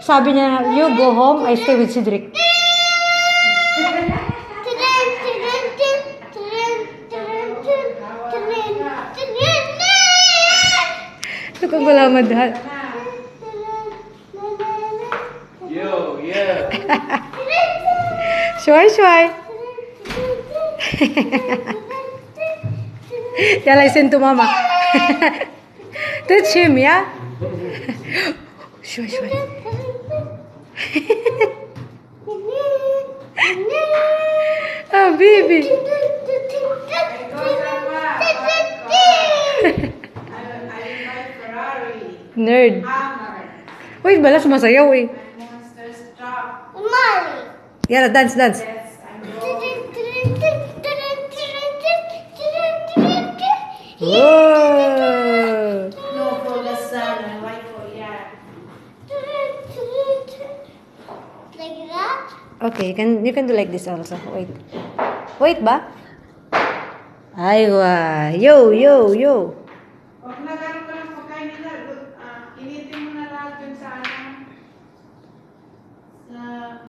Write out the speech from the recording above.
Sabi niya, you go home, I stay with Cedric. Ito kang wala madahal. Yo, yeah. Shway. Yeah, listen to mama. Teach him, yeah? Shway. Oh, baby. Nerd. Wait, balas sumasayaw eh. Yeah, dance. Whoa. No, for the sun and white for yeah. Like that? Okay, you can do like this also. Wait ba? Aywa. Yo.